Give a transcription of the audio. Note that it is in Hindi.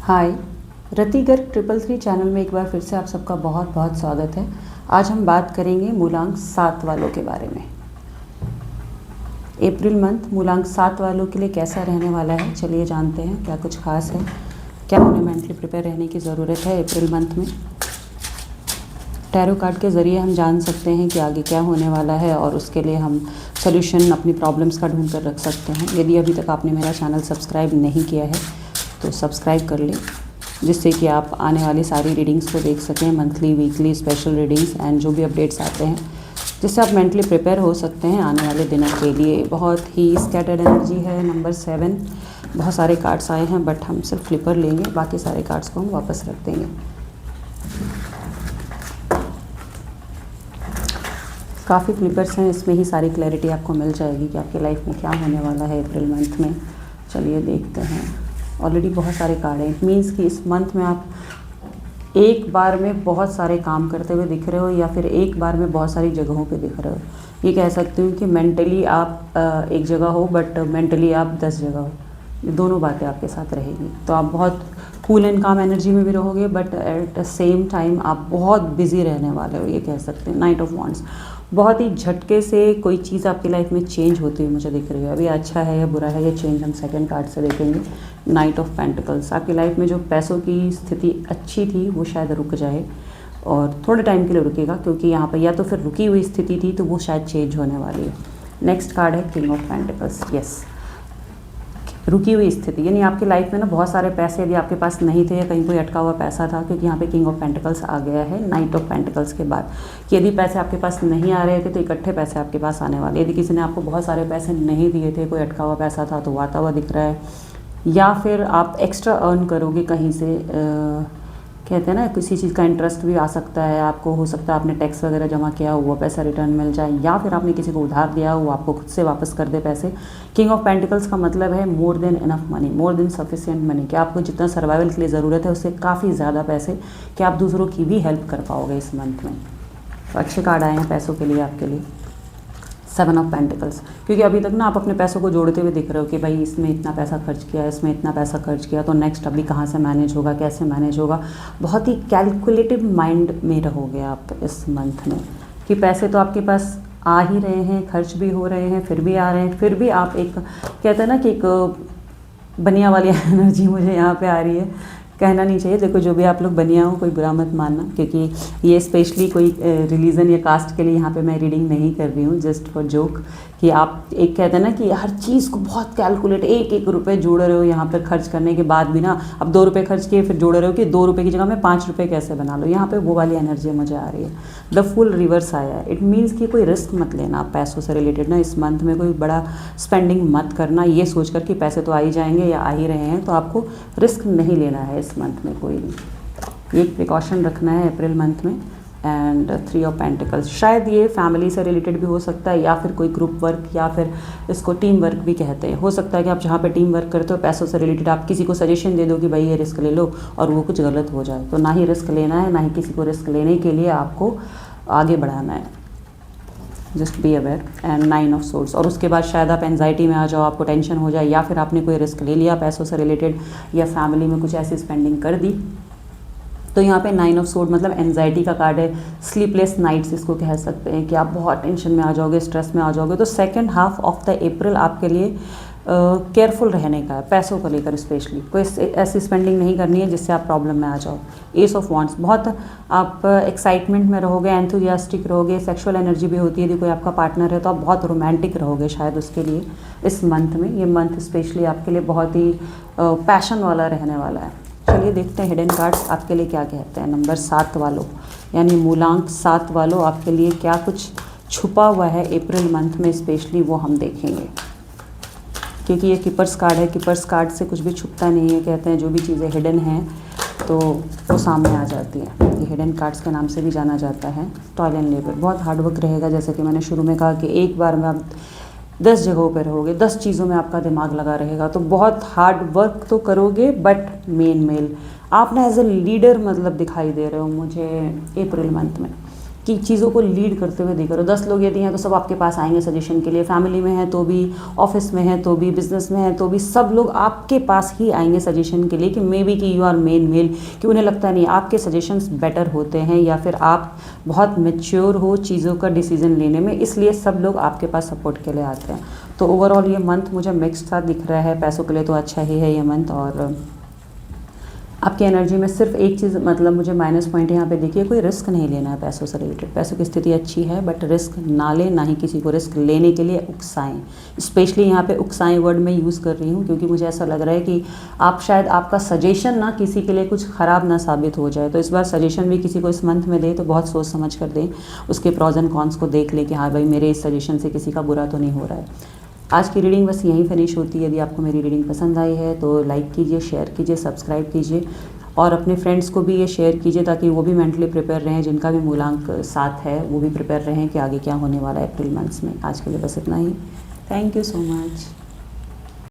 हाय, रति गर्ग 333 चैनल में एक बार फिर से आप सबका बहुत बहुत स्वागत है। आज हम बात करेंगे मूलांक 7 वालों के बारे में। अप्रैल मंथ मूलांक 7 वालों के लिए कैसा रहने वाला है, चलिए जानते हैं क्या कुछ खास है, क्या उन्हें मेंटली प्रिपेयर रहने की ज़रूरत है अप्रैल मंथ में। टैरो कार्ड के ज़रिए हम जान सकते हैं कि आगे क्या होने वाला है और उसके लिए हम सोल्यूशन अपनी प्रॉब्लम्स का ढूंढ कर रख सकते हैं। यदि अभी तक आपने मेरा चैनल सब्सक्राइब नहीं किया है तो सब्सक्राइब कर लें, जिससे कि आप आने वाली सारी रीडिंग्स को देख सकें, monthly, weekly, special readings and जो भी अपडेट्स आते हैं, जिससे आप मेंटली प्रिपेयर हो सकते हैं आने वाले दिनों के लिए। बहुत ही स्कैटर्ड एनर्जी है। नंबर 7, बहुत सारे कार्ड्स आए हैं बट हम सिर्फ फ्लिपर लेंगे, बाकी सारे कार्ड्स को हम वापस रख देंगे। काफ़ी फ्लिपर्स हैं, इसमें ही सारी क्लैरिटी आपको मिल जाएगी कि आपकी लाइफ में क्या होने वाला है अप्रैल मंथ में। चलिए देखते हैं। ऑलरेडी बहुत सारे कार्ड हैं। इट मीन्स कि इस मंथ में आप एक बार में बहुत सारे काम करते हुए दिख रहे हो या फिर एक बार में बहुत सारी जगहों पे दिख रहे हो। ये कह सकती हूँ कि मेंटली आप एक जगह हो बट मेंटली आप 10 जगह हो। ये दोनों बातें आपके साथ रहेगी। तो आप बहुत कूल एंड काम एनर्जी में भी रहोगे but at the same time आप बहुत बिजी रहने वाले हो, ये कह सकते हैं। नाइट ऑफ वॉन्ड्स, बहुत ही झटके से कोई चीज़ आपकी लाइफ में चेंज होती हुई मुझे दिख रही है। अभी अच्छा है या बुरा है ये चेंज हम सेकंड कार्ड से देखेंगे। नाइट ऑफ पेंटिकल्स, आपकी लाइफ में जो पैसों की स्थिति अच्छी थी वो शायद रुक जाए और थोड़े टाइम के लिए रुकेगा, क्योंकि यहाँ पर या तो फिर रुकी हुई स्थिति थी तो वो शायद चेंज होने वाली है। नेक्स्ट कार्ड है किंग ऑफ पेंटिकल्स। यस, रुकी हुई स्थिति, यानी आपकी लाइफ में ना बहुत सारे पैसे यदि आपके पास नहीं थे या कहीं कोई अटका हुआ पैसा था, क्योंकि यहाँ पे किंग ऑफ पेंटिकल्स आ गया है नाइट ऑफ पेंटिकल्स के बाद, कि यदि पैसे आपके पास नहीं आ रहे थे तो इकट्ठे पैसे आपके पास आने वाले। यदि किसी ने आपको बहुत सारे पैसे नहीं दिए थे, कोई अटका हुआ पैसा था तो वो आता हुआ दिख रहा है, या फिर आप एक्स्ट्रा अर्न करोगे कहीं से। कहते हैं ना किसी चीज़ का इंटरेस्ट भी आ सकता है आपको, हो सकता है आपने टैक्स वगैरह जमा किया हो वो पैसा रिटर्न मिल जाए, या फिर आपने किसी को उधार दिया हो वो आपको खुद से वापस कर दे पैसे। किंग ऑफ पेंटिकल्स का मतलब है more than enough money, more than sufficient money, कि आपको जितना सर्वाइवल के लिए ज़रूरत है उससे काफ़ी ज़्यादा पैसे, कि आप दूसरों की भी हेल्प कर पाओगे इस मंथ में। तो अच्छे कार्ड आए हैं पैसों के लिए आपके लिए। 7 ऑफ पेंटिकल्स, क्योंकि अभी तक ना आप अपने पैसों को जोड़ते हुए दिख रहे हो कि भाई इसमें इतना पैसा खर्च किया, इसमें इतना पैसा खर्च किया, तो नेक्स्ट अभी कहाँ से मैनेज होगा, कैसे मैनेज होगा। बहुत ही कैलकुलेटिव माइंड में रहोगे आप इस मंथ में, कि पैसे तो आपके पास आ ही रहे हैं, खर्च भी हो रहे हैं, फिर भी आ रहे हैं, फिर भी आप एक कहते हैं ना कि एक बनिया वाली एनर्जी मुझे यहाँ पे आ रही है। कहना नहीं चाहिए, देखो जो भी आप लोग बनिया हो कोई बुरा मत मानना, क्योंकि ये स्पेशली कोई रिलीजन या कास्ट के लिए यहाँ पे मैं रीडिंग नहीं कर रही हूँ, जस्ट फॉर जोक। कि आप एक कहते हैं ना कि हर चीज़ को बहुत कैलकुलेट, एक एक रुपये जोड़ रहे हो यहाँ पे खर्च करने के बाद भी ना, अब 2 रुपये खर्च किए फिर जोड़ रहे हो कि 2 रुपये की जगह में 5 रुपये कैसे बना लो। यहाँ पे वो वाली एनर्जी मुझे आ रही है। द फुल रिवर्स आया है। इट मीन्स कि कोई रिस्क मत लेना आप पैसों से रिलेटेड ना इस मंथ में, कोई बड़ा स्पेंडिंग मत करना ये सोच कर कि पैसे तो आ ही जाएंगे या आ ही रहे हैं, तो आपको रिस्क नहीं लेना है इस मंथ में कोई भी। एक प्रिकॉशन रखना है अप्रैल मंथ में। एंड 3 ऑफ पेंटिकल्स, शायद ये फैमिली से रिलेटेड भी हो सकता है या फिर कोई ग्रुप वर्क या फिर इसको टीम वर्क भी कहते हैं। हो सकता है कि आप जहाँ पे टीम वर्क करते हो पैसों से रिलेटेड आप किसी को सजेशन दे दो कि भाई ये रिस्क ले लो और वो कुछ गलत हो जाए, तो ना ही रिस्क लेना है, ना ही किसी को रिस्क लेने के लिए आपको आगे बढ़ाना है। Just be aware. And 9 of swords, और उसके बाद शायद आप एंजाइटी में आ जाओ, आपको टेंशन हो जाए, या फिर आपने कोई रिस्क ले लिया पैसों से रिलेटेड या फैमिली में कुछ ऐसी स्पेंडिंग कर दी। तो यहाँ पे 9 ऑफ सोर्ड मतलब एंजाइटी का कार्ड है, स्लीपलेस नाइट्स इसको कह सकते हैं, कि आप बहुत टेंशन में आ जाओगे, स्ट्रेस में आ जाओगे। तो second half of the April आपके लिए केयरफुल रहने का है पैसों को लेकर, स्पेशली कोई ऐसी स्पेंडिंग नहीं करनी है जिससे आप प्रॉब्लम में आ जाओ। एस ऑफ वॉन्ड्स, बहुत आप एक्साइटमेंट में रहोगे, एंथुजियास्टिक रहोगे, सेक्सुअल एनर्जी भी होती है। यदि कोई आपका पार्टनर है तो आप बहुत रोमांटिक रहोगे शायद उसके लिए इस मंथ में। ये मंथ स्पेशली आपके लिए बहुत ही पैशन वाला रहने वाला है। चलिए देखते हैं हिडन कार्ड्स आपके लिए क्या कहते हैं। नंबर 7 वालों, यानी मूलांक 7 वालों, आपके लिए क्या कुछ छुपा हुआ है अप्रैल मंथ में स्पेशली, वो हम देखेंगे। क्योंकि ये कीपर्स कार्ड है, कीपर्स कार्ड से कुछ भी छुपता नहीं है। कहते हैं जो भी चीज़ें हिडन हैं तो वो सामने आ जाती है। ये हिडन कार्ड्स के नाम से भी जाना जाता है। टॉयल एंड लेबर, बहुत हार्डवर्क रहेगा, जैसे कि मैंने शुरू में कहा कि एक बार में आप 10 जगहों पर रहोगे, 10 चीज़ों में आपका दिमाग लगा रहेगा, तो बहुत हार्ड वर्क तो करोगे बट मेल आप ना एज ए लीडर मतलब दिखाई दे रहे हो मुझे अप्रैल मंथ में, कि चीज़ों को लीड करते हुए देख रहे हो। 10 लोग यदि हैं तो सब आपके पास आएंगे सजेशन के लिए, फैमिली में है तो भी, ऑफिस में है तो भी, बिजनेस में है तो भी, सब लोग आपके पास ही आएंगे सजेशन के लिए कि मे बी कि यू आर मेन मेल, कि उन्हें लगता नहीं आपके सजेशंस बेटर होते हैं या फिर आप बहुत मैच्योर हो चीज़ों का डिसीजन लेने में, इसलिए सब लोग आपके पास सपोर्ट के लिए आते हैं। तो ओवरऑल ये मंथ मुझे मिक्स्ड सा दिख रहा है। पैसों के लिए तो अच्छा ही है ये मंथ, और आपकी एनर्जी में सिर्फ एक चीज़ मतलब मुझे माइनस पॉइंट यहाँ पे देखिए, कोई रिस्क नहीं लेना है पैसों से रिलेटेड। पैसों की स्थिति अच्छी है बट रिस्क ना लें, ना ही किसी को रिस्क लेने के लिए उकसाएं। स्पेशली यहाँ पे उकसाएं वर्ड मैं यूज़ कर रही हूँ क्योंकि मुझे ऐसा लग रहा है कि आप शायद आपका सजेशन ना किसी के लिए कुछ ख़राब ना साबित हो जाए। तो इस बार सजेशन भी किसी को इस मंथ में दें तो बहुत सोच समझ कर दें, उसके प्रॉज एंड कॉन्स को देख लें कि हाँ भाई मेरे इस सजेशन से किसी का बुरा तो नहीं हो रहा है। आज की रीडिंग बस यहीं फिनिश होती है। यदि आपको मेरी रीडिंग पसंद आई है तो लाइक कीजिए, शेयर कीजिए, सब्सक्राइब कीजिए और अपने फ्रेंड्स को भी ये शेयर कीजिए ताकि वो भी मेंटली प्रिपेयर रहें, जिनका भी मूलांक 7 है वो भी प्रिपेयर रहें कि आगे क्या होने वाला है अप्रैल मंथ्स में। आज के लिए बस इतना ही। Thank you so much.